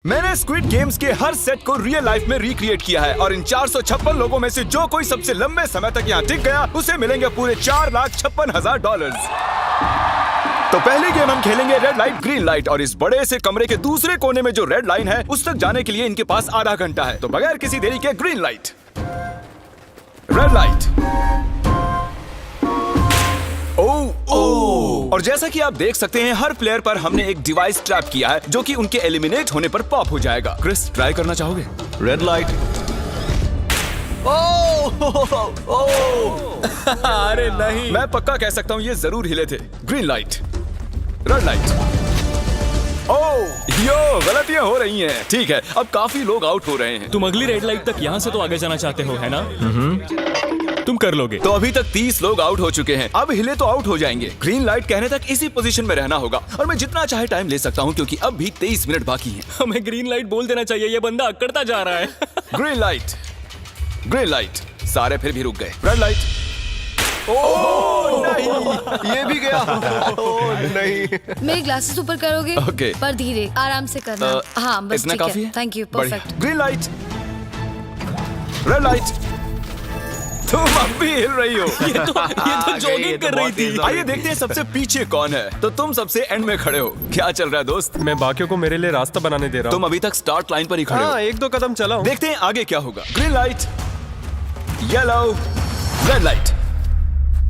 मैंने squid games के हर set को रियल लाइफ में रिक्रिएट किया है और इन 456 लोगों में से जो कोई सबसे लंबे समय तक यहाँ टिक गया उसे मिलेंगे पूरे $4,56,000। तो पहली गेम हम खेलेंगे रेड लाइट ग्रीन लाइट और इस बड़े से कमरे के दूसरे कोने में जो रेड लाइन है उस तक जाने के लिए इनके पास आधा घंटा है। तो बगैर किसी देरी के ग्रीन लाइट, रेड लाइट। और जैसा कि आप देख सकते हैं हर प्लेयर पर हमने एक डिवाइस ट्रैप किया है जो कि उनके एलिमिनेट होने पर पॉप हो जाएगा। क्रिस, ट्राई करना चाहोगे? Red light. अरे नहीं, मैं पक्का कह सकता हूँ ये जरूर हिले थे। Green light, red light. Yo, गलतियां हो रही हैं। ठीक है, अब काफी लोग आउट हो रहे हैं। तुम अगली रेड लाइट तक यहाँ से तो आगे जाना चाहते हो, है ना? तुम कर लोगे। तो अभी तक 30 लोग आउट हो चुके हैं। अब हिले तो आउट हो जाएंगे। ग्रीन लाइट कहने तक इसी पोजीशन में रहना होगा और मैं जितना चाहे टाइम ले सकता हूँ क्योंकि अब भी 23 मिनट बाकी हैं। हमें ग्रीन लाइट बोल देना चाहिए, ये बंदा अकड़ता जा रहा है। Green light, green light. सारे फिर भी रुक गए। Red light. नहीं, ये भी गया। नहीं। मेरे ग्लासेस ऊपर करोगे? ओके। पर धीरे, आराम से करना। हाँ, बस इतना ठीक काफी है। है? थैंक यू, बढ़िया। Perfect. Green light, red light. तुम अब भी हिल रही हो। ये तो जॉगिंग कर रही थी। आइए देखते हैं सबसे पीछे कौन है। तो तुम सबसे एंड में खड़े हो। क्या चल रहा है दोस्त? मैं बाकियों को मेरे लिए रास्ता बनाने दे रहा तुम हूँ। अभी तक स्टार्ट लाइन पर ही खड़े हो। हाँ, एक दो कदम चला हूँ। देखते हैं आगे क्या होगा। Green light, yellow, red light.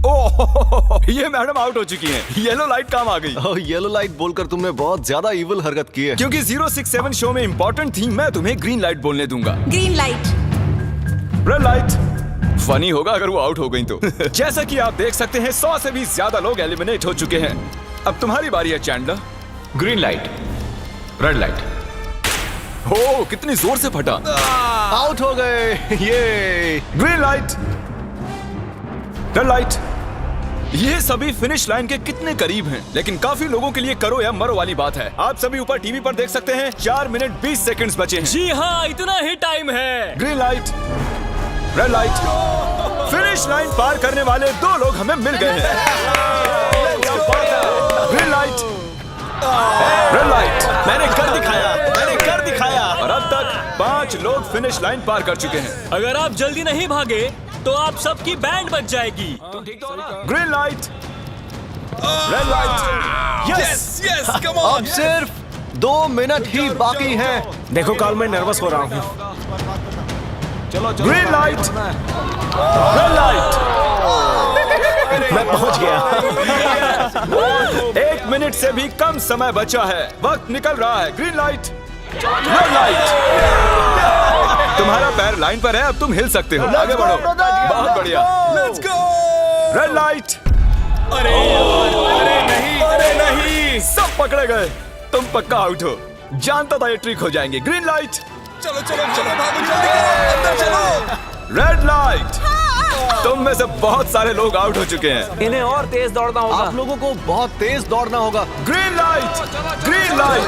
Oh, ये मैडम आउट हो चुकी हैं। येलो लाइट काम आ गई। येलो लाइट बोलकर तुमने बहुत ज्यादा इविल हरकत की है। क्योंकि 067 शो में इंपॉर्टेंट थी, मैं तुम्हें ग्रीन लाइट बोलने दूंगा। Green light. Red light. Funny होगा अगर वो आउट हो गई तो। जैसा कि आप देख सकते हैं 100 से भी ज्यादा लोग एलिमिनेट हो चुके हैं। अब तुम्हारी बारी है Chandler. Green light, red light. हो, कितनी जोर से फटा। आउट हो गए। ये ग्रीन लाइट, रेड लाइट। ये सभी फिनिश लाइन के कितने करीब हैं, लेकिन काफी लोगों के लिए करो या मरो वाली बात है। आप सभी ऊपर टीवी पर देख सकते हैं 4 मिनट 20 सेकंड्स बचे हैं। जी हाँ, इतना ही टाइम है। Green light, red light. Finish line पार करने वाले 2 लोग हमें मिल गए हैं। Green light, red light. मैंने कर दिखाया, मैंने कर दिखाया। और अब तक 5 लोग फिनिश लाइन पार कर चुके हैं। अगर आप जल्दी नहीं भागे तो आप सबकी बैंड बच जाएगी। Green light, red light. Yes yes, come on. अब सिर्फ 2 मिनट ही बाकी हैं। देखो काल, मैं नर्वस हो रहा हूँ। Green light, red light. मैं पहुंच गया। 1 मिनट से भी कम समय बचा है। वक्त निकल रहा है। Green light, red light. तुम्हारा पैर लाइन पर है, अब तुम हिल सकते हो। आगे बढ़ो। बहुत बढ़िया। Let's go. Red light. अरे नहीं, अरे नहीं। सब पकड़े गए। तुम पक्का आउट हो। जानता था ये ट्रिक हो जाएंगे। Green light. चलो चलो चलो, भागो जल्दी, अंदर चलो। Red light. तुम में से बहुत सारे लोग आउट हो चुके हैं। इन्हें और तेज दौड़ना होगा। आप लोगों को बहुत तेज दौड़ना होगा। Green light, green light.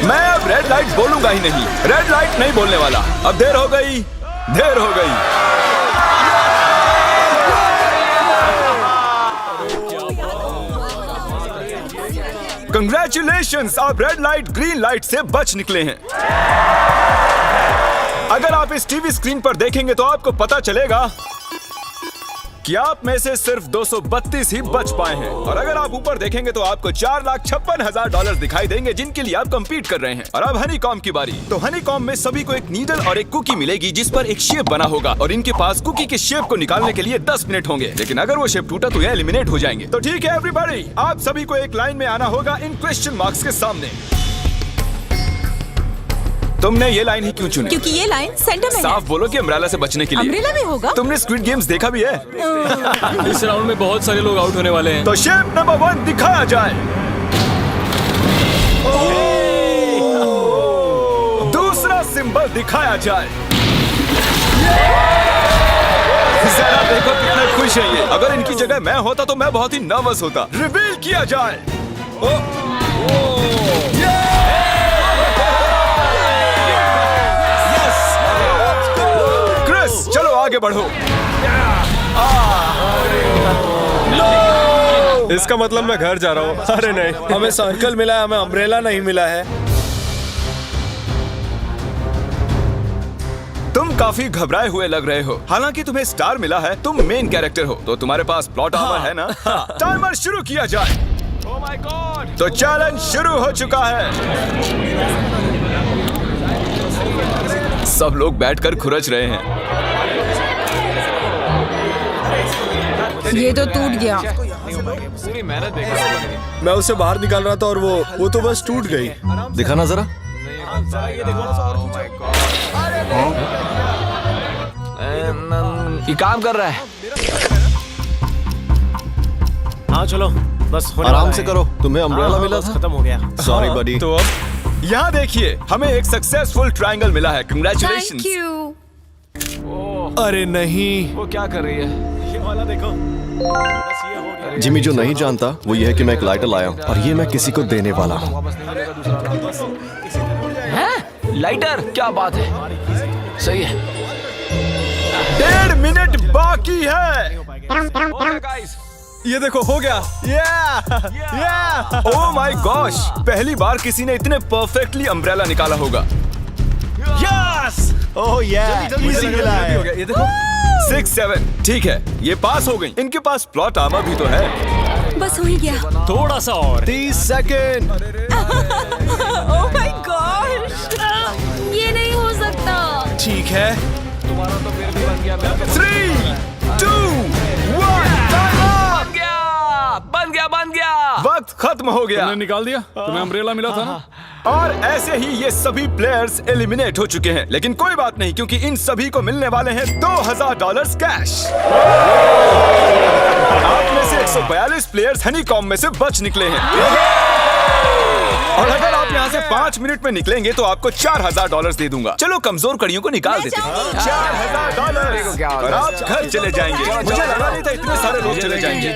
मैं अब रेड लाइट बोलूंगा ही नहीं। रेड लाइट नहीं बोलने वाला। अब देर हो गई, देर हो गई। कंग्रेचुलेशंस, आप रेड लाइट ग्रीन लाइट से बच निकले हैं। अगर आप इस टीवी स्क्रीन पर देखेंगे तो आपको पता चलेगा कि आप में से सिर्फ 232 ही बच पाए हैं। और अगर आप ऊपर देखेंगे तो आपको $4,56,000 दिखाई देंगे जिनके लिए आप कंपीट कर रहे हैं। और अब हनीकॉम की बारी। तो हनीकॉम में सभी को एक नीडल और एक कुकी मिलेगी जिस पर एक शेप बना होगा और इनके पास कुकी के शेप को निकालने के लिए 10 मिनट होंगे। लेकिन अगर वो शेप टूटा तो ये एलिमिनेट हो जाएंगे। तो ठीक है एवरीबॉडी, आप सभी को एक लाइन में आना होगा इन क्वेश्चन मार्क्स के सामने। तुमने ये लाइन ही क्यों चुनी? क्योंकि ये लाइन सेंटर में है। साफ बोलो कि अम्ब्रेला से बचने के लिए। अम्ब्रेला में होगा? तुमने स्क्विड गेम्स देखा भी है? इस राउंड में बहुत सारे लोग आउट होने वाले हैं। तो शेप नंबर 1 दिखाया जाए। दूसरा सिंबल दिखाया जाए। जरा देखो कितने खुश हैं ये। अगर इनकी जगह मैं होता तो मैं बहुत ही नर्वस होता। रिवील किया जाए। क्रिस, चलो आगे बढ़ो। इसका मतलब मैं घर जा रहा हूँ। अरे नहीं, हमें सर्कल मिला है, हमें अम्ब्रेला नहीं मिला है। काफी घबराए हुए लग रहे हो। हालांकि तुम्हें स्टार मिला है, तुम मेन कैरेक्टर हो, तो तुम्हारे पास प्लॉट आर्मर है ना? टाइमर शुरू किया जाए। Oh my God! तो चैलेंज शुरू हो चुका है। सब लोग बैठकर खुरच रहे हैं। ये तो टूट गया। पूरी मेहनत बेकार। मैं उसे बाहर निकाल रहा था और वो तो बस टूट गई। दिखाना जरा। ये काम कर रहा है। हाँ चलो, बस होने आराम वाला से है। करो, तुम्हें अम्ब्रेला हाँ, मिला बस था। खत्म हो गया। सॉरी बडी। तो अब यहाँ देखिए, हमें एक सक्सेसफुल ट्रायंगल मिला है। Thank congratulations. यू। अरे नहीं, वो क्या कर रही है? ये वाला देखो, बस ये हो गया। जिमी जो नहीं जानता वो ये है कि मैं एक लाइटर लाया हूँ और ये मैं किसी को देने वाला हूँ। वापस नहीं मिलेगा दूसरा। हैं? लाइटर? क्या बात है? सही है। 1.5 मिनट बाकी है। Okay, guys. ये देखो, हो गया। ओह माय गॉश, पहली बार किसी ने इतने परफेक्टली अम्ब्रेला निकाला होगा। यस! ओह जल्दी इजी लगा, मिला जल्दी है। हो गया। ये देखो, 6-7 ठीक है, ये पास हो गई। इनके पास प्लॉट आर्मर भी तो है। बस हो ही गया। थोड़ा सा और। 30 सेकेंड। Oh my God. ये नहीं हो सकता। ठीक है। तुम्हारा तो फिर भी बन गया। 3, 2, 1, बन गया। वक्त खत्म हो गया। तुमने निकाल दिया? तुम्हें अम्ब्रेला मिला था ना? और ऐसे ही ये सभी प्लेयर्स एलिमिनेट हो चुके हैं। लेकिन कोई बात नहीं, क्योंकि इन सभी को मिलने वाले हैं $2000 कैश। आप में से 142 प्लेयर्स हनीकॉम्ब में से बच निकले हैं। और अगर आप यहाँ से 5 मिनट में निकलेंगे तो आपको $4000 दे दूंगा। चलो कमजोर कड़ियों को निकाल देते हैं। $4000 और आप घर चले जाएंगे। मुझे लगा नहीं था इतने सारे लोग चले जाएंगे।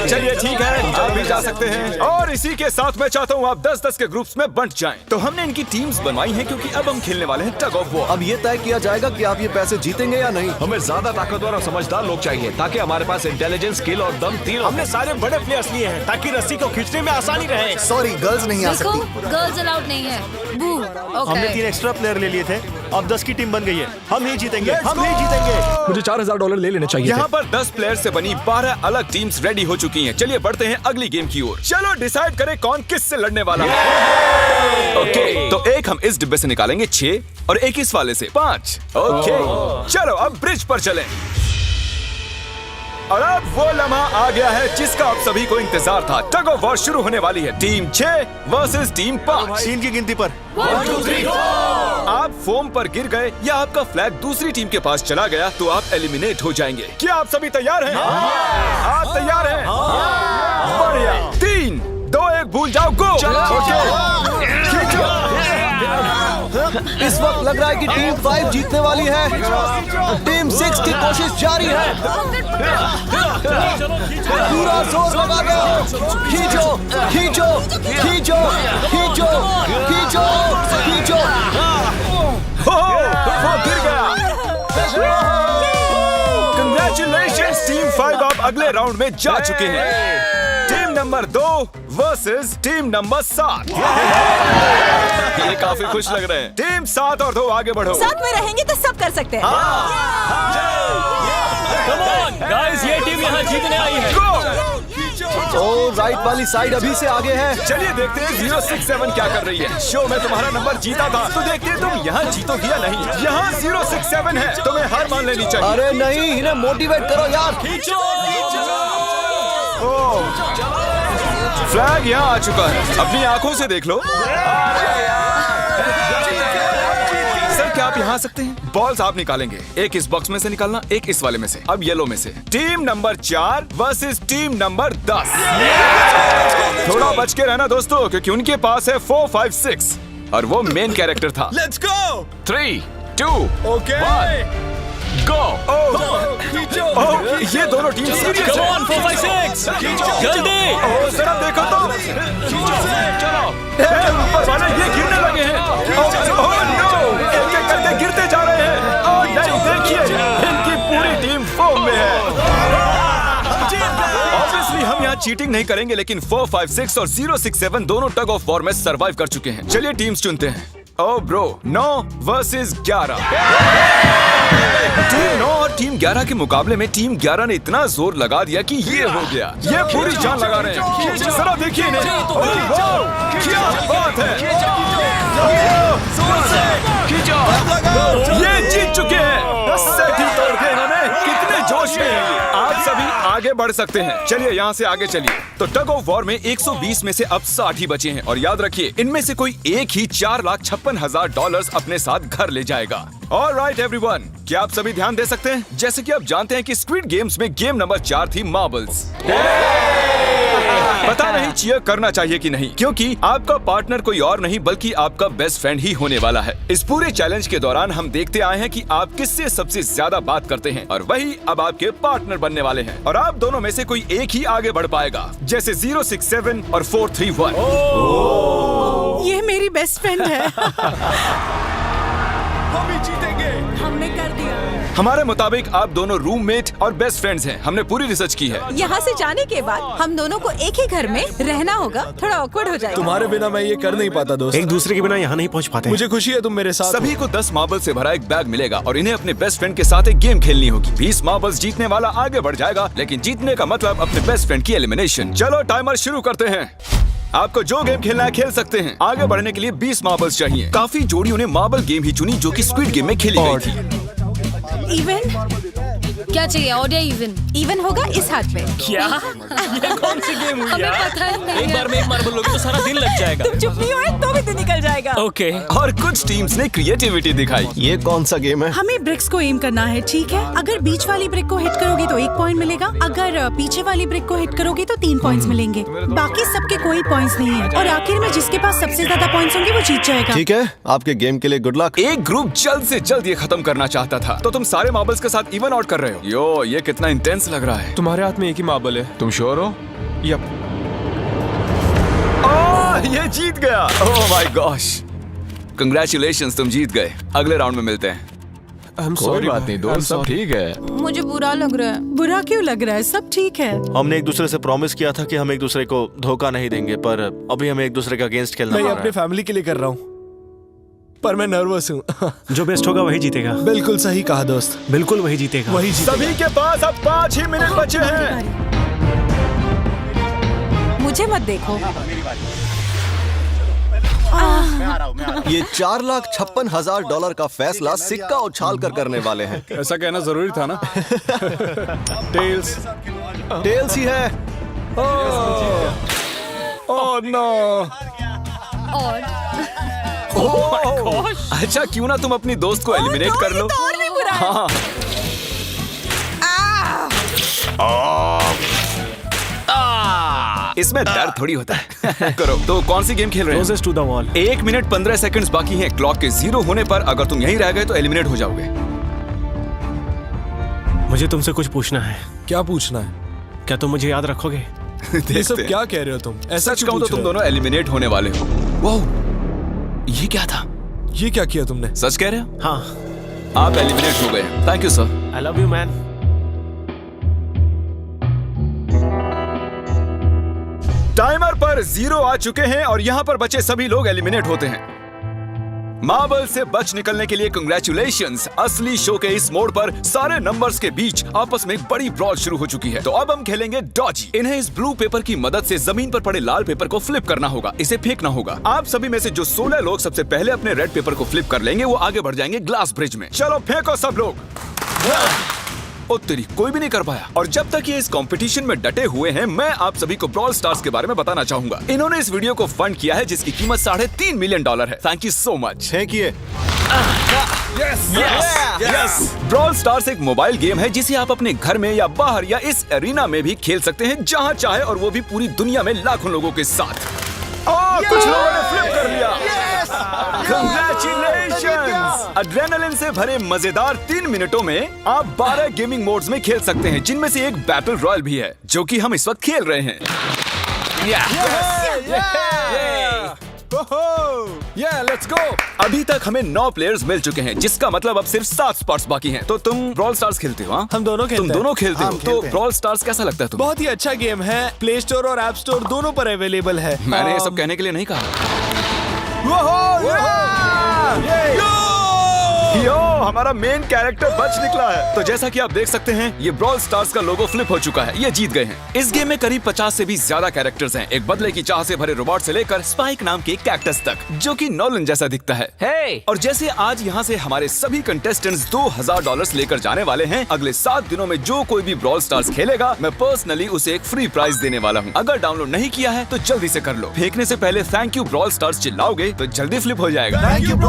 चलिए ठीक है, आप भी जा सकते हैं। और इसी के साथ मैं चाहता हूँ आप 10-10 के ग्रुप्स में बंट जाएं। तो हमने इनकी टीम्स बनवाई हैं क्योंकि अब हम खेलने वाले हैं टग ऑफ वॉर। अब ये तय किया जाएगा कि आप ये पैसे जीतेंगे या नहीं। हमें ज्यादा ताकतवर और समझदार लोग चाहिए ताकि हमारे पास इंटेलिजेंस, स्किल और दम तीनों। हमने सारे बड़े प्लेयर्स लिए हैं ताकि रस्सी को खींचने में आसानी रहे। सॉरी, गर्ल्स नहीं आ देखो, सकती। गर्ल्स अलाउड नहीं है। बू। हमने 3 ओके। एक्स्ट्रा प्लेयर ले लिए थे, अब 10 की टीम बन गई है। हम नहीं जीतेंगे, हम नहीं जीतेंगे। मुझे $4000 ले लेने चाहिए यहाँ पर 10 प्लेयर से बनी 12 अलग टीम्स रेडी हो चुकी हैं। चलिए बढ़ते हैं अगली गेम की ओर। चलो डिसाइड करें कौन किस से लड़ने वाला है। ओके, तो एक हम इस डिब्बे से निकालेंगे 6 और एक इस वाले से 5। ओके, चलो अब ब्रिज पर चलें। और अब वो लम्हा आ गया है जिसका आप सभी को इंतजार था। टग ऑफ वॉर शुरू होने वाली है। Team 6 versus team 5। 3 की गिनती पर। 1, 2, 3, 4। आप फोम पर गिर गए या आपका फ्लैग दूसरी टीम के पास चला गया तो आप एलिमिनेट हो जाएंगे। क्या आप सभी तैयार हैं? आप तैयार हैं? बढ़िया। 3, 2, 1 भूल जाओ, गो। इस वक्त लग रहा है कि टीम 5 जीतने वाली है। टीम 6 की कोशिश जारी है। पूरा जोर लगा दो। खींचो, खींचो, खींचो, खींचो, खींचो, खींचो। वो गिर गया। कंग्रेचुलेशंस टीम 5, आप अगले राउंड में जा चुके हैं। Team number 2 versus team number 7। ये काफी खुश लग रहे हैं। टीम 7 और 2 आगे बढ़ो। साथ में रहेंगे तो सब कर सकते हैं। कम ऑन गाइस, ये टीम यहाँ जीतने आई है। तो राइट वाली साइड अभी से आगे है। चलिए देखते हैं 067 क्या कर रही है। शो में तुम्हारा नंबर जीता था, तो देखते हैं तुम यहाँ जीतोगी या नहीं। यहाँ 067 है, तुम्हें हार मान लेनी चाहिए। अरे नहीं, इन्हें मोटिवेट करो यार। फ्लैग यहाँ आ चुका है, अपनी आंखों से देख लो। सर क्या आप यहाँ आ सकते हैं? बॉल्स आप निकालेंगे, एक इस बॉक्स में से निकालना, एक इस वाले में से। अब येलो में से। Team number 4 versus team number 10। थोड़ा बच के रहना दोस्तों, क्योंकि उनके पास है 4, 5, 6 और वो मेन कैरेक्टर था। Let's go. 3, 2, ओके। 1 गो। ये दोनों टीम सीरियस कम है। ऑन 4, 5, 6 जल्दी। जरा देखो तो। चलो ऊपर वाले ये गिरने लगे हैं। ओह नो, एक-एक करके गिरते जा रहे हैं। ओह नहीं, देखिए इनकी पूरी टीम फॉर्म में है। ऑब्वियसली हम यहाँ चीटिंग नहीं करेंगे, लेकिन 4, 5, 6 और 067 दोनों टग ऑफ वॉर में सरवाइव कर चुके हैं। चलिए टीम्स चुनते हैं। ओ ब्रो, 9 वर्सेस 11। टीम 9 और टीम 11 के मुकाबले में टीम 11 ने इतना जोर लगा दिया कि ये हो गया। ये पूरी जान लगा रहे हैं। जरा देखिए इन्हें। ओह, वाह, क्या बात है। ये जीत चुके हैं। सेट ही तोड़ दिए इन्होंने। कितने जोश में हैं ये। आप सभी आगे बढ़ सकते हैं। चलिए यहाँ से आगे चलिए। तो टग ऑफ वॉर में 120 में से अब 60 ही बचे हैं और याद रखिए इनमें से कोई एक ही $4,56,000 अपने साथ घर ले जाएगा। ऑलराइट एवरीवन, क्या आप सभी ध्यान दे सकते हैं? जैसे कि आप जानते हैं कि स्क्विड गेम्स में गेम नंबर 4 थी मार्बल्स। पता नहीं चीयर करना चाहिए कि नहीं, क्योंकि आपका पार्टनर कोई और नहीं बल्कि आपका बेस्ट फ्रेंड ही होने वाला है। इस पूरे चैलेंज के दौरान हम देखते आए हैं कि आप किससे सबसे ज्यादा बात करते हैं और वही अब आपके पार्टनर बनने वाले हैं और आप दोनों में से कोई एक ही आगे बढ़ पाएगा, जैसे 067 और 431। ये मेरी बेस्ट फ्रेंड है। हम ही जीतेंगे। हमने कर दिया। हमारे मुताबिक आप दोनों रूममेट और बेस्ट फ्रेंड्स हैं। हमने पूरी रिसर्च की है। यहाँ से जाने के बाद हम दोनों को एक ही घर में रहना होगा। थोड़ा ऑकवर्ड हो जाएगा। तुम्हारे बिना मैं ये कर नहीं पाता दोस्त। एक दूसरे के बिना यहाँ नहीं पहुँच पाते। मुझे खुशी है तुम मेरे साथ सभी को 10 मार्बल से भरा एक बैग मिलेगा और इन्हें अपने बेस्ट फ्रेंड के साथ एक गेम खेलनी होगी। 20 मार्बल्स जीतने वाला आगे बढ़ जाएगा, लेकिन जीतने का मतलब अपने बेस्ट फ्रेंड की एलिमिनेशन। चलो टाइमर शुरू करते हैं। आपको जो गेम खेलना है खेल सकते हैं। आगे बढ़ने के लिए 20 मार्बल्स चाहिए। काफी जोड़ियों ने मार्बल गेम ही चुनी जो कि स्क्विड गेम में खेली गई थी। इवन क्या चाहिए? ऑड या इवन? इवन होगा इस हाथ पे। क्या? ये कौन सी गेम हुई हमें यार? पता ही नहीं एक है। बार में एक मार्बल लोगे तो सारा दिन लग जाएगा। तुम चुप नहीं हुए तो भी दिन निकल जाएगा। ओके। और कुछ टीम्स ने क्रिएटिविटी दिखाई। ये कौन सा गेम है? हमें ब्रिक्स को एम करना है, ठीक है? अगर बीच वाली ब्रिक को हिट करोगे तो 1 पॉइंट मिलेगा। अगर पीछे वाली ब्रिक को हिट करोगे तो 3 पॉइंट्स मिलेंगे। बाकी सबके कोई पॉइंट्स नहीं है और आखिर में जिसके पास सबसे ज्यादा पॉइंट्स होंगे वो जीत जाएगा। ठीक है, आपके गेम के लिए गुड लक। एक ग्रुप जल्द से जल्द ये खत्म करना चाहता था, तो तुम सारे मार्बल्स के साथ इवन आउट कर रहे हो। यो, ये कितना इंटेंस लग रहा है। तुम्हारे हाथ में एक ही मार्बल है, तुम श्योर हो? यप। ये जीत गया। ओह माय गॉश, कंग्रेचुलेशंस, तुम जीत गए। अगले राउंड में मिलते हैं। कोई बात नहीं दोस्त, सब ठीक है। मुझे बुरा लग रहा है। बुरा क्यों लग रहा है? सब ठीक है। हमने एक दूसरे से प्रॉमिस किया था कि हम एक दूसरे को धोखा नहीं देंगे, पर अभी हमें एक दूसरे का अगेंस्ट खेलना मैं पड़ ये रहा अपने है। फैमिली के लिए कर रहा हूँ, पर मैं नर्वस हूँ। जो बेस्ट होगा वही जीतेगा। बिल्कुल सही कहा दोस्त, बिल्कुल वही जीतेगा। वही जीतेगा। सभी के पास अब 5 ही मिनट बचे हैं। मुझे मत देखो। ये $4,56,000 का फैसला सिक्का उछाल कर करने वाले हैं। ऐसा कहना जरूरी था ना। टेल्स ही है। Oh no. और अच्छा, क्यों ना तुम अपनी दोस्त को एलिमिनेट कर लो। और भी बुरा है। हाँ। इसमें दर्द थोड़ी होता है। करो। तो कौन सी गेम खेल रहे हैं? Closest to the wall। 1 minute 15 seconds बाकी हैं। क्लॉक के 0 होने पर अगर तुम यहीं रह गए तो एलिमिनेट हो जाओगे। मुझे तुमसे कुछ पूछना है। क्या पूछना है? क्या तुम मुझे याद रखोगे? ये सब देखते हैं। क्या कह रहे हो तुम? ऐसा सच क्यों कहूं तो पूछ तुम रहे हो? दोनों एलिमिनेट होने वाले हो। वाह, ये क्या था? ये क्या किया तुमने? सच कह रहे हो? हाँ। आप एलिमिनेट हो गए। Thank you sir. I love you man. Timer पर 0 आ चुके हैं और यहाँ पर बचे सभी लोग एलिमिनेट होते हैं। मार्बल से बच निकलने के लिए कंग्रेचुलेशंस। असली शो के इस मोड़ पर सारे नंबर्स के बीच आपस में एक बड़ी ब्रॉल शुरू हो चुकी है। तो अब हम खेलेंगे डॉजी। इन्हें इस ब्लू पेपर की मदद से जमीन पर पड़े लाल पेपर को फ्लिप करना होगा, इसे फेंकना होगा। आप सभी में से जो 16 लोग सबसे पहले अपने रेड पेपर को फ्लिप कर लेंगे वो आगे बढ़ जाएंगे ग्लास ब्रिज में। चलो फेंको सब लोग। ओ तेरी, कोई भी नहीं कर पाया। और जब तक ये इस कंपटीशन में डटे हुए हैं, मैं आप सभी को ब्रॉल स्टार्स के बारे में बताना चाहूंगा। इन्होंने इस वीडियो को फंड किया है जिसकी कीमत $3.5 मिलियन है। Thank you so much. फेंकिए। ब्रॉल स्टार्स एक मोबाइल गेम है जिसे आप अपने घर में या बाहर या इस एरिना में भी खेल सकते हैं, जहां चाहे, और वो भी पूरी दुनिया में लाखों लोगों के साथ। कुछ लोगों ने फ्लिप कर लिया। Congratulations! एड्रेनलिन से भरे मजेदार 3 मिनटों में आप 12 गेमिंग मोड्स में खेल सकते हैं, जिनमें से एक बैटल रॉयल भी है, जो कि हम इस वक्त खेल रहे हैं। Let's go. अभी तक हमें 9 प्लेयर्स मिल चुके हैं, जिसका मतलब अब सिर्फ 7 स्पॉट्स बाकी हैं। तो तुम ब्रॉल स्टार्स खेलते हो? हाँ, हम दोनों खेलते तुम हैं। दोनों खेलते हो। हम तो खेलते हैं। ब्रॉल स्टार्स कैसा लगता है तुम्हें? बहुत ही अच्छा गेम है। प्ले स्टोर और ऐप स्टोर दोनों पर अवेलेबल है। मैंने ये सब कहने के लिए नहीं कहा। यो, हमारा मेन कैरेक्टर बच निकला है। तो जैसा कि आप देख सकते हैं, ये ब्रॉल स्टार्स का लोगो फ्लिप हो चुका है। ये जीत गए हैं। इस गेम में करीब 50 से भी ज्यादा कैरेक्टर्स हैं। एक बदले की चाह से भरे रोबोट से लेकर स्पाइक नाम के कैक्टस तक, जो कि नॉलन जैसा दिखता है। हे और जैसे आज यहाँ से हमारे सभी कंटेस्टेंट्स $2000 लेकर जाने वाले हैं, अगले 7 दिनों में जो कोई भी ब्रॉल स्टार्स खेलेगा, मैं पर्सनली उसे एक फ्री प्राइज देने वाला हूँ। अगर डाउनलोड नहीं किया है तो जल्दी से कर लो। फेंकने से पहले थैंक यू ब्रॉल स्टार्स चिल्लाओगे तो जल्दी फ्लिप हो जाएगा। Thank you bro.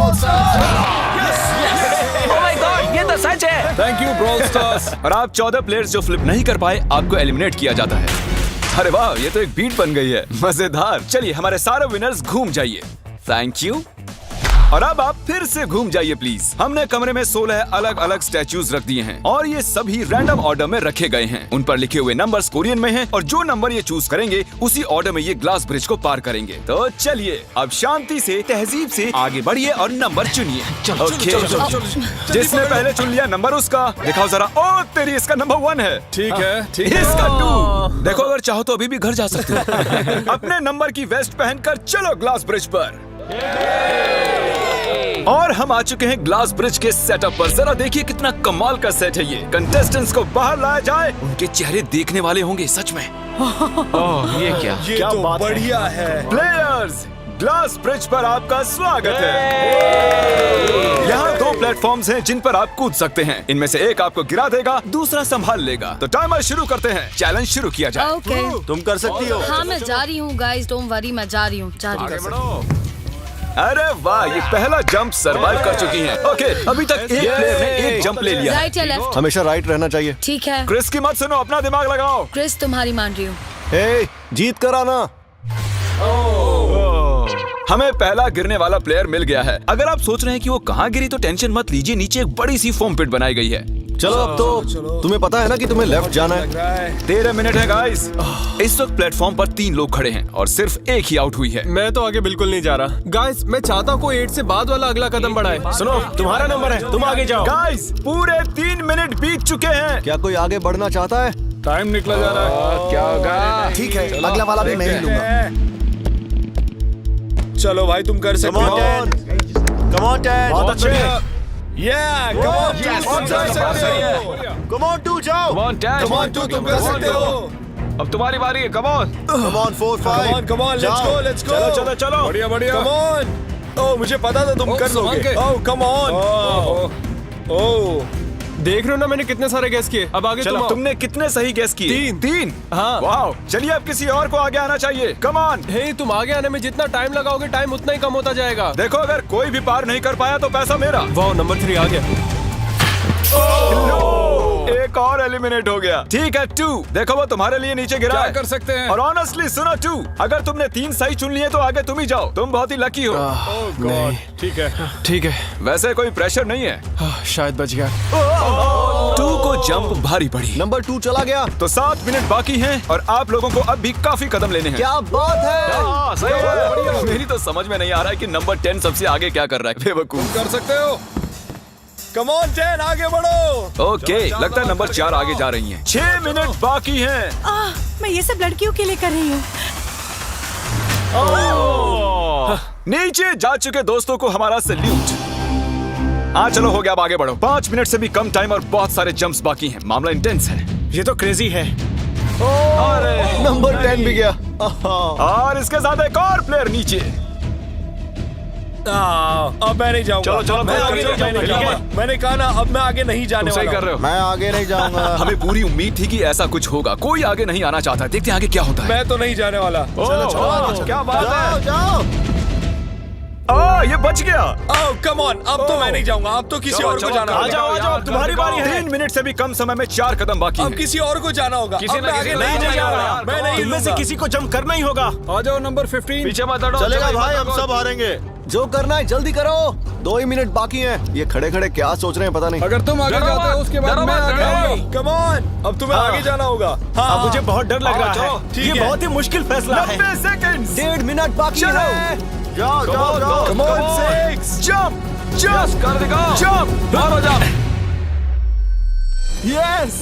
Oh my God, ये तो सच है। Thank you brawl stars. और आप 14 प्लेयर्स जो फ्लिप नहीं कर पाए, आपको एलिमिनेट किया जाता है। अरे वाह, ये तो एक बीट बन गई है, मजेदार। चलिए हमारे सारे विनर्स घूम जाइए। Thank you. और अब आप फिर से घूम जाइए प्लीज। हमने कमरे में 16 अलग अलग स्टैचूज रख दिए हैं और ये सभी रैंडम ऑर्डर में रखे गए हैं। उन पर लिखे हुए नंबर्स कोरियन में हैं और जो नंबर ये चूज करेंगे उसी ऑर्डर में ये ग्लास ब्रिज को पार करेंगे। तो चलिए अब शांति से, तहजीब से आगे बढ़िए और नंबर चुनिए। ओके, जिसने पहले चुन लिया नंबर उसका दिखाओ जरा। ओ तेरी, इसका नंबर 1 है। ठीक है, ठीक है। इसका 2। देखो, अगर चाहो तो अभी भी घर जा सकते हो। अपने नंबर की वेस्ट पहनकर चलो ग्लास ब्रिज पर। और हम आ चुके हैं ग्लास ब्रिज के सेटअप पर। जरा देखिए कितना कमाल का सेट है ये। कंटेस्टेंट्स को बाहर लाया जाए, उनके चेहरे देखने वाले होंगे सच में। ये क्या? ये तो बढ़िया है। प्लेयर्स, ग्लास ब्रिज पर आपका स्वागत है। यहाँ 2 प्लेटफॉर्म्स हैं जिन पर आप कूद सकते हैं। इनमें से एक आपको गिरा देगा, दूसरा संभाल लेगा। तो टाइमर शुरू करते हैं। चैलेंज शुरू किया जाए। ओके। तुम कर सकती हो। हाँ, मैं जा रही हूँ गाइस, डोंट वरी, मैं जा रही हूँ, जा रही हूँ। अरे वाह, ये पहला जंप सरवाइव कर चुकी हैं। ओके, अभी तक एक प्लेयर ने एक जंप ले लिया है। राइट या लेफ्ट? हमेशा राइट रहना चाहिए। ठीक है क्रिस की मत सुनो, अपना दिमाग लगाओ। क्रिस, तुम्हारी मान रही हूँ। हे, जीत कर आना। हमें पहला गिरने वाला प्लेयर मिल गया है। अगर आप सोच रहे हैं कि वो कहाँ गिरी तो टेंशन मत लीजिए, नीचे एक बड़ी सी फोम पिट बनाई गई है। चलो अब तो तुम्हें पता है ना कि तुम्हें लेफ्ट जाना है। 13 मिनट है गाइस। इस वक्त प्लेटफॉर्म पर 3 लोग खड़े हैं और सिर्फ एक ही आउट हुई है। मैं तो आगे बिल्कुल नहीं जा रहा। गाइस, मैं चाहता हूँ कोई 8 से बाद वाला अगला कदम बढ़ाए। सुनो, तुम्हारा नंबर है, तुम आगे जाओ। गाइस, पूरे 3 मिनट बीत चुके हैं। क्या कोई आगे बढ़ना चाहता है? टाइम निकला जा रहा है। क्या होगा? ठीक है, अगला वाला भी मैं ही लूंगा। चलो भाई, तुम कर सकते हो। Come on 10। बहुत अच्छे। Yeah, come on, Yes, तुम कर सकते हो। Come on 2, जाओ। Come on, Dad. Come on 2, तुम कर सकते हो। अब तुम्हारी बारी है, come on. Come on 4, 5। Come on, let's go, let's go। चलो चलो चलो। बढ़िया बढ़िया। Come on। ओह, मुझे पता था तुम कर संभाल लोगे। के। ओह, come on। ओह, देख रहे हो ना, मैंने कितने सारे गैस किए। अब आगे चलो, तुम आओ। तुमने कितने सही गेस किए? 3। हाँ। वाह, चलिए अब किसी और को आगे आना चाहिए। Come on. हे, तुम आगे आने में जितना टाइम लगाओगे, टाइम उतना ही कम होता जाएगा। देखो, अगर कोई भी पार नहीं कर पाया तो पैसा मेरा। वाह, नंबर 3 आ गया। एक और एलिमिनेट हो गया। ठीक है 2, देखो वो तुम्हारे लिए नीचे गिरा क्या है। कर सकते हैं? और ऑनेस्टली सुनो 2, अगर तुमने 3 सही चुन लिए तो आगे तुम ही जाओ। तुम बहुत ही लकी हो। नहीं, ठीक है, ठीक है। वैसे कोई प्रेशर नहीं है। शायद बच गया। 2 को जंप भारी पड़ी। नंबर 2 चला गया। तो 7 मिनट बाकी हैं और आप लोगों को अब भी काफी कदम लेने हैं। क्या बात है। हाँ, सही है। मेरी तो समझ में नहीं आ रहा है कि नंबर 10 सबसे आगे क्या कर रहा है। बेवकूफ। कर सकते हो। come on 10, आगे बढ़ो। ओके, लगता है नंबर 4 आगे जा रही हैं। 6 मिनट बाकी हैं। मैं ये सब लड़कियों के लिए कर रही हूँ। नीचे जा चुके दोस्तों को हमारा सैल्यूट। चलो हो गया, अब आगे बढ़ो। 5 मिनट से भी कम टाइम और बहुत सारे जंप्स बाकी हैं। मामला इंटेंस है। ये तो क्रेजी है। नंबर 10 भी गया। और इसके साथ एक और प्लेयर नीचे। अब मैं नहीं जाऊंगा। चलो, चलो, मैं चलो, आगे चलो, नहीं जाने चलो, वाला। चलो। मैंने कहा ना, अब मैं आगे नहीं जाने तुम सही वाला कर रहे हो। मैं आगे नहीं जाऊंगा। हमें पूरी उम्मीद थी कि ऐसा कुछ होगा। कोई आगे नहीं आना चाहता। देखते हैं आगे क्या होता है। मैं तो नहीं जाने वाला। चलो, क्या बात है। जाओ। ये बच गया। ओह, कम ऑन, अब तो मैं नहीं जाऊंगा। अब तो किसी और को जाना होगा। आ जाओ, अब तुम्हारी बारी है। 3 मिनट से भी कम समय में 4 कदम बाकी अब हैं। किसी और को जाना होगा। किसी अब ना मैं किसी आगे को नहीं जाना जाने होगा। वाला। मैं नहीं तुम में से किसी को जंप करना ही होगा। आ जाओ नंबर 15। पीछे मत हटो। चलेगा भाई, हम सब हारेंगे। जो करना है जल्दी करो। 2 ही मिनट बाकी हैं। ये खड़े खड़े क्या सोच रहे हैं पता नहीं। अगर तुम आगे डरो जाते हो मत, उसके बाद डरो मैं मत, आगे डरो आऊंगा। कम ऑन, अब तुम्हें आगे जाना होगा। हाँ, मुझे बहुत डर लग रहा है। ये बहुत ही मुश्किल फैसला 90 सेकंड्स। 1.5 मिनट बाकी चलो। है। जाओ जाओ जाओ। Come on, 6 जंप Yes, कर दिखाओ। जंप। मारो जंप। यस।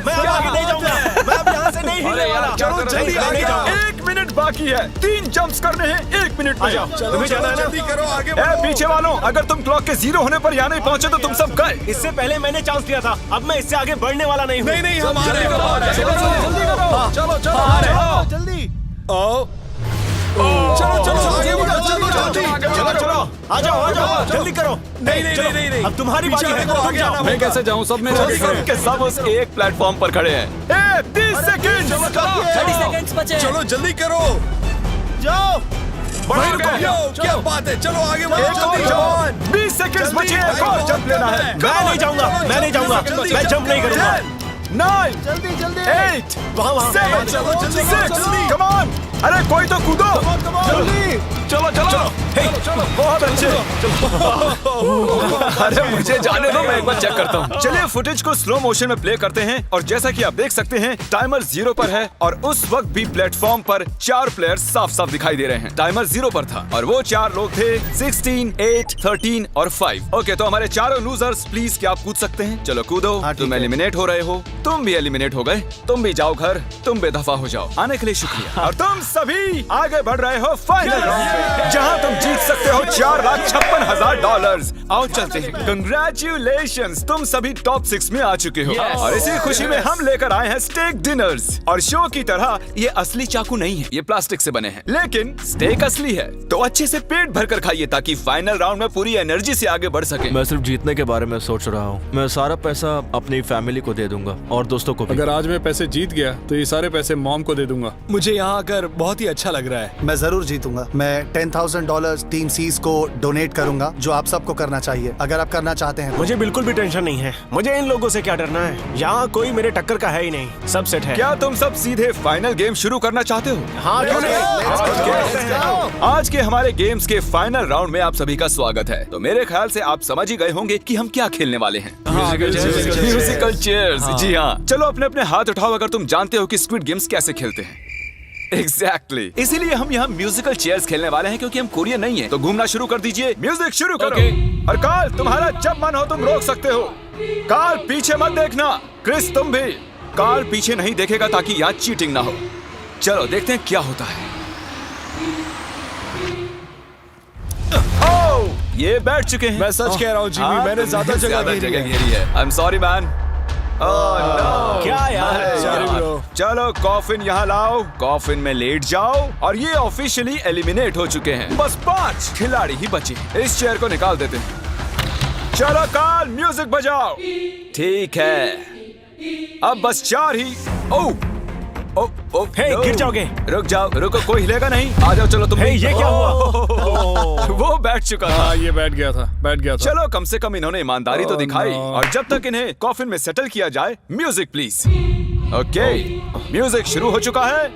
मैं अब आगे नहीं जाऊंगा। मैं अब यहाँ से नहीं अरे हिलने यार, वाला। क्या कर रहे हो? जल्दी आगे जाओ। 1 मिनट बाकी है। 3 जंप्स करने हैं 1 मिनट में। तुम्हें जाना है ना? जल्दी करो, आगे बढ़ो। पीछे वालों, अगर तुम क्लॉक के 0 होने पर यहाँ नहीं पहुँचे तो तुम सब गए। इससे पहले मैंने चांस लिया था, अब मैं इससे आगे बढ़ने वाला नहीं हूँ। नहीं हम आ रहे हैं। जल्दी चलो आ जाओ जल्दी करो। नहीं अब तुम्हारी बारी है, आगे आना। मैं कैसे जाऊँ? सब मेरे आगे खड़े हैं। सबके सब उस एक प्लेटफॉर्म पर खड़े हैं। 30 सेकंड। 30 सेकंड्स बचे। चलो जल्दी करो। जाओ। क्या बात है, चलो आगे बढ़ो जल्दी। 20 सेकंड बचे हैं, एक और जंप लेना है। मैं नहीं जाऊंगा, मैं जंप नहीं करूंगा। 9 जल्दी 8 वहाँ 7 चलो, जल्दी, 6 जल्दी। Come on. अरे कोई तो कूदो। चलो बहुत अच्छे। अरे मुझे जाने दो, मैं एक बार चेक करता हूँ। चलिए फुटेज को स्लो मोशन में प्ले करते हैं और जैसा कि आप देख सकते हैं टाइमर 0 पर है और उस वक्त भी प्लेटफॉर्म पर 4 प्लेयर्स साफ साफ दिखाई दे रहे हैं। टाइमर 0 पर था और वो 4 लोग थे 16, 8, 13 और 5। ओके, तो हमारे चारों लूजर्स प्लीज क्या आप कूद सकते हैं? चलो कूदो। तुम एलिमिनेट हो रहे हो, तुम भी एलिमिनेट हो गए, तुम भी जाओ घर, तुम बेदफा हो जाओ। आने के लिए शुक्रिया। और तुम सभी आगे बढ़ रहे हो फाइनल राउंड पे, जहां तुम जीत सकते हो $4,56,000। आओ चलते हैं। कंग्रेचुलेशंस, तुम सभी टॉप 6 में आ चुके हो। और इसी खुशी में हम लेकर आए हैं स्टेक डिनर्स। और शो की तरह ये असली चाकू नहीं है, ये प्लास्टिक से बने हैं, लेकिन स्टेक असली है। तो अच्छे से पेट भर कर खाइए ताकि फाइनल राउंड में पूरी एनर्जी से आगे बढ़ सके। मैं सिर्फ जीतने के बारे में सोच रहा हूँ। मैं सारा पैसा अपनी फैमिली को दे दूंगा और दोस्तों को भी। अगर आज मैं पैसे जीत गया तो ये सारे पैसे मॉम को दे दूंगा। मुझे यहाँ आकर बहुत ही अच्छा लग रहा है। मैं जरूर जीतूंगा। मैं $10,000 टीम सीज को डोनेट करूंगा, जो आप सबको करना चाहिए अगर आप करना चाहते हैं। मुझे बिल्कुल भी टेंशन नहीं है। मुझे इन लोगों से क्या डरना है, यहाँ कोई मेरे टक्कर का है ही नहीं, सब सेट है। क्या तुम सब सीधे फाइनल गेम शुरू करना चाहते हो? हाँ, क्यों नहीं? आज के हमारे गेम्स के फाइनल राउंड में आप सभी का स्वागत है। तो मेरे ख्याल से आप समझ ही गए होंगे कि हम क्या खेलने वाले हैं। Musical chairs. जी हाँ, चलो अपने अपने हाथ उठाओ अगर तुम जानते हो कि स्क्विड गेम्स कैसे खेलते हैं। एग्जैक्टली, इसीलिए हम यहाँ म्यूजिकल चेयर्स खेलने वाले हैं क्योंकि हम कोरियन नहीं हैं। तो घूमना शुरू कर दीजिए, म्यूजिक शुरू करो। और कार्ल, तुम्हारा जब मन हो तुम रोक सकते हो। कार्ल पीछे मत देखना, क्रिस तुम भी। कार्ल पीछे नहीं देखेगा ताकि यहाँ चीटिंग ना हो। चलो देखते हैं क्या होता है। ओह, ये बैठ चुके हैं। मैं सच कह रहा हूँ जिमी, मैंने ज्यादा जगह घेरी है। I am sorry man. क्या यार? चलो कॉफिन यहाँ लाओ, कॉफिन में लेट जाओ। और ये ऑफिशियली एलिमिनेट हो चुके हैं। बस 5 खिलाड़ी ही बचे हैं। इस चेयर को निकाल देते हैं। चलो कार्ल, म्यूजिक बजाओ। ठीक है, अब बस 4 ही। ओह हे, गिर जाओगे। रुक जाओ, रुको, कोई हिलेगा नहीं। आ जाओ, चलो तुम। ये क्या हुआ? वो बैठ चुका था। ये बैठ गया था। चलो कम से कम इन्होंने ईमानदारी तो दिखाई। और जब तक इन्हें कॉफिन में सेटल किया जाए, म्यूजिक प्लीज। ओके, म्यूजिक शुरू हो चुका है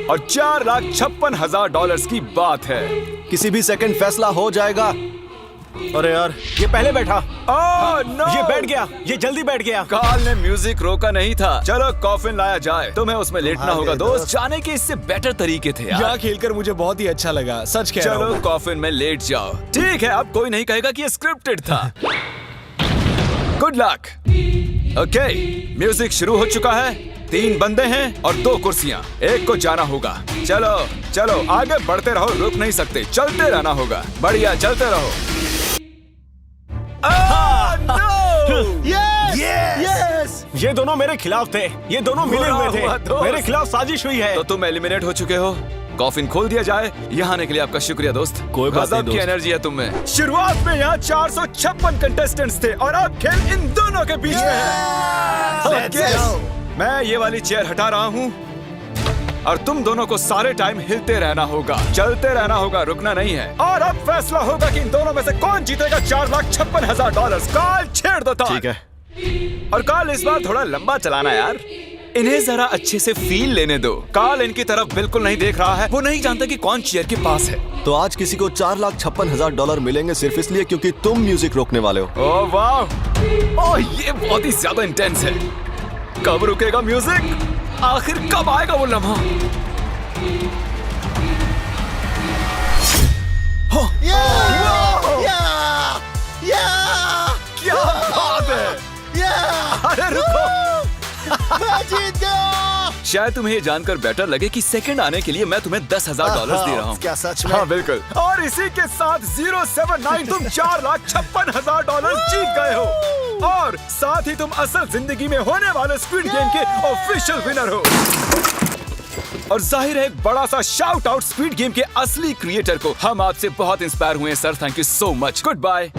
और $4,56,000 की बात है। किसी भी सेकंड फैसला हो जाएगा। अरे यार, ये पहले बैठा। नो, ये बैठ गया, ये जल्दी बैठ गया। कार्ल ने म्यूजिक रोका नहीं था। चलो कॉफिन लाया जाए, तुम्हें उसमें लेटना होगा दोस्त। जाने के इससे बेटर तरीके थे यार। यहाँ खेलकर मुझे बहुत ही अच्छा लगा, सच कह रहा हूँ। चलो कॉफिन में लेट जाओ। ठीक है, अब कोई नहीं कहेगा कि ये स्क्रिप्टेड था। Good luck. ओके, म्यूजिक शुरू हो चुका है। 3 बंदे हैं और 2 कुर्सियां। एक को जाना होगा। चलो आगे बढ़ते रहो, रुक नहीं सकते, चलते रहना होगा। बढ़िया, चलते रहो। यस! ये दोनों मेरे खिलाफ थे, ये दोनों मिले हुए थे। मेरे खिलाफ साजिश हुई है। तो तुम एलिमिनेट हो चुके हो। कॉफिन खोल दिया जाए। यहाँ आने के लिए आपका शुक्रिया दोस्त। कोई बात नहीं गजब की दोस्त। एनर्जी है तुम में। शुरुआत में यहाँ 456 कंटेस्टेंट्स थे और अब खेल इन दोनों के बीच में है। Okay, मैं ये वाली चेयर हटा रहा हूँ और तुम दोनों को सारे टाइम हिलते रहना होगा, चलते रहना होगा, रुकना नहीं है। और अब फैसला होगा कि इन दोनों में से कौन जीतेगा $4,56,000। कार्ल छेड़ दो। ठीक है। और कार्ल इस बार थोड़ा लंबा चलाना यार, इन्हें जरा अच्छे से फील लेने दो। कार्ल इनकी तरफ बिल्कुल नहीं देख रहा है, वो नहीं जानता कि कौन चेयर के पास है। तो आज किसी को $4,56,000 मिलेंगे सिर्फ इसलिए क्योंकि तुम म्यूजिक रोकने वाले हो। ओह वाह, ओह ये बहुत ही ज्यादा इंटेंस है। कब रुकेगा म्यूजिक? आखिर कब आएगा वो लम्हा? क्या बात है? अरे रुको, मैं जीत गया। शायद तुम्हें ये जानकर बेटर लगे कि सेकंड आने के लिए मैं तुम्हें $10,000 दे रहा हूँ। क्या सच में? हाँ बिल्कुल। और इसी के साथ 079 तुम $4,56,000 जीत गए हो और साथ ही तुम असल जिंदगी में होने वाले स्क्विड गेम के ऑफिशियल विनर हो। और जाहिर है एक बड़ा सा शाउट आउट स्क्विड गेम के असली क्रिएटर को। हम आपसे बहुत इंस्पायर हुए हैं sir, thank you so much. Good bye.